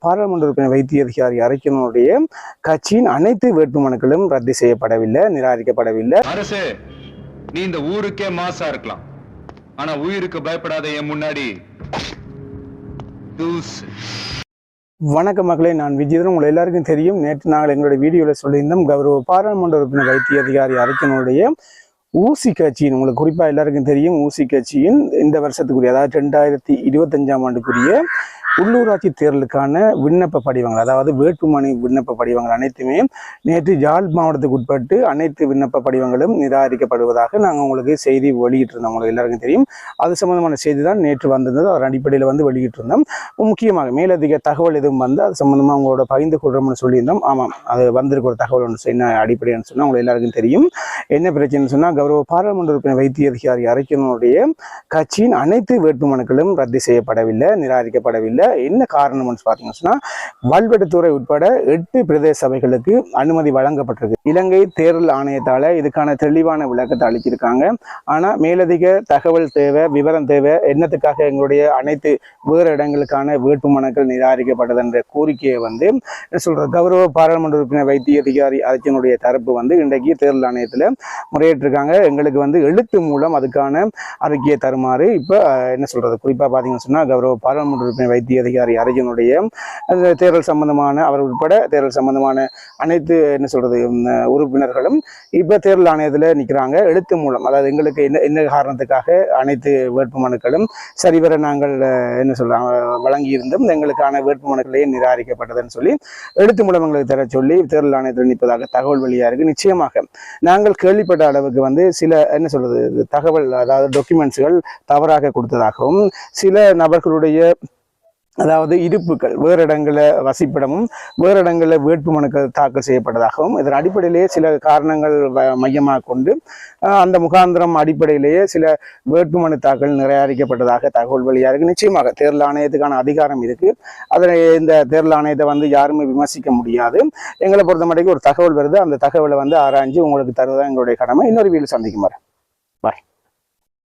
பாராளுமன்ற உறுப்பினர் வைத்திய அதிகாரி அரைக்கனுடைய கட்சியின் அனைத்து வேட்புமனுக்களும் ரத்து செய்யப்படவில்லை, நிராகரிக்கப்படவில்லை. அரசே, நீ இந்த ஊருக்கே மாசா இருக்கலாம், ஆனா உயிருக்கு பயப்படாத என் முன்னாடி வணக்கம் மக்களே, நான் விஜயதன். உங்களை எல்லாருக்கும் தெரியும், நேற்று நாங்கள் எங்களுடைய வீடியோவில் சொல்லியிருந்தோம் கௌரவ பாராளுமன்ற உறுப்பினர் வைத்திய அதிகாரி அரைக்கனுடைய ஊசி கட்சியின், உங்களுக்கு குறிப்பாக எல்லாருக்கும் தெரியும், ஊசி கட்சியின் இந்த வருஷத்துக்குரிய, அதாவது 2025ஆம் ஆண்டுக்குரிய உள்ளூராட்சி தேர்தலுக்கான விண்ணப்ப படிவங்கள், அதாவது வேட்புமனு விண்ணப்ப படிவங்கள் அனைத்துமே நேற்று யாழ் மாவட்டத்துக்கு உட்பட்டு அனைத்து விண்ணப்ப படிவங்களும் நிராகரிக்கப்படுவதாக நாங்கள் உங்களுக்கு செய்தி வெளியிட்டிருந்தோம். உங்களுக்கு எல்லாருக்கும் தெரியும், அது சம்பந்தமான செய்தி தான் நேற்று வந்திருந்தது. அதன் அடிப்படையில் வெளியிட்டிருந்தோம். முக்கியமாக மேலதிக தகவல் எதுவும் அது சம்பந்தமாக உங்களோட பகிர்ந்து கொள்றோம்னு சொல்லியிருந்தோம். ஆமாம், அது வந்திருக்க ஒரு தகவல் ஒன்று என்ன அடிப்படைன்னு சொன்னால் உங்களுக்கு எல்லாருக்கும் தெரியும். என்ன பிரச்சனைன்னு சொன்னால், கௌரவ பாராளுமன்ற உறுப்பினர் வைத்திய அதிகாரி அரைக்கனுடைய கட்சியின் அனைத்து வேட்புமனுக்களும் ரத்து செய்யப்படவில்லை, நிராகரிக்கப்படவில்லை. என்ன காரணம்னு பார்த்தீங்கன்னா, வல்வெடுத்துறை உட்பட 8 பிரதேச சபைகளுக்கு அனுமதி வழங்கப்பட்டிருக்கு. இலங்கை தேர்தல் ஆணையத்தால இதுக்கான தெளிவான விளக்கத்தை அளிச்சிருக்காங்க. ஆனா மேலதிக தகவல் தேவை, விவரம் தேவை, என்னத்துக்காக எங்களுடைய அனைத்து வேறு இடங்களுக்கான வேட்புமனுக்கள் நிராகரிக்கப்பட்டது என்ற கோரிக்கையை என்ன சொல்றது, கௌரவ பாராளுமன்ற உறுப்பினர் வைத்திய அதிகாரி அரசினுடைய தரப்பு இன்றைக்கு தேர்தல் ஆணையத்தில் முறையிட்டிருக்காங்க. எங்களுக்கு எழுத்து மூலம் அதுக்கான அறிக்கையை தருமாறு இப்ப என்ன சொல்றது, குறிப்பா பாத்தீங்கன்னு சொன்னா, கௌரவ பாராளுமன்ற உறுப்பினர் வைத்திய அதிகாரி அரசினுடைய தேர்தல் சம்பந்தமான, அவர் உட்பட தேர்தல் சம்பந்தமான அனைத்து என்ன சொல்றது உறுப்பினர்களும் இப்ப தேர்தல் ஆணையத்தில் நிற்கிறாங்க. எழுத்து மூலம், அதாவது எங்களுக்கு என்ன காரணத்துக்காக அனைத்து வேட்புமனுக்களும் சரிவர நாங்கள் என்ன சொல்றாங்க வழங்கி இருந்தும் எங்களுக்கான வேட்புமனுக்களே நிராகரிக்கப்பட்டதுன்னு சொல்லி எழுத்து மூலம் எங்களுக்கு தர சொல்லி தேர்தல் ஆணையத்தில் நிற்பதாக தகவல் வெளியா இருக்கு. நிச்சயமாக நாங்கள் கேள்விப்பட்ட அளவுக்கு சில என்ன சொல்றது தகவல், அதாவது டாக்குமெண்ட்ஸ்கள் தவறாக கொடுத்ததாகவும், சில நபர்களுடைய அதாவது இருப்புகள் வேறு இடங்களில் வசிப்பிடமும் வேறு இடங்களில் வேட்புமனுக்கள் தாக்கல் செய்யப்பட்டதாகவும், இதன் அடிப்படையிலேயே சில காரணங்கள் மையமாக கொண்டு அந்த முகாந்திரம் அடிப்படையிலேயே சில வேட்புமனு தாக்கல் நிராகரிக்கப்பட்டதாக தகவல் வெளியாக இருக்கு. நிச்சயமாக தேர்தல் ஆணையத்துக்கான அதிகாரம் இருக்கு. அதனை இந்த தேர்தல் ஆணையத்தை யாருமே விமர்சிக்க முடியாது. எங்களை பொறுத்த மட்டும் ஒரு தகவல் வருது, அந்த தகவலை ஆராய்ஞ்சு உங்களுக்கு தருவதான் எங்களுடைய கடமை. இன்னொரு வீடு சந்திக்கும் வரை.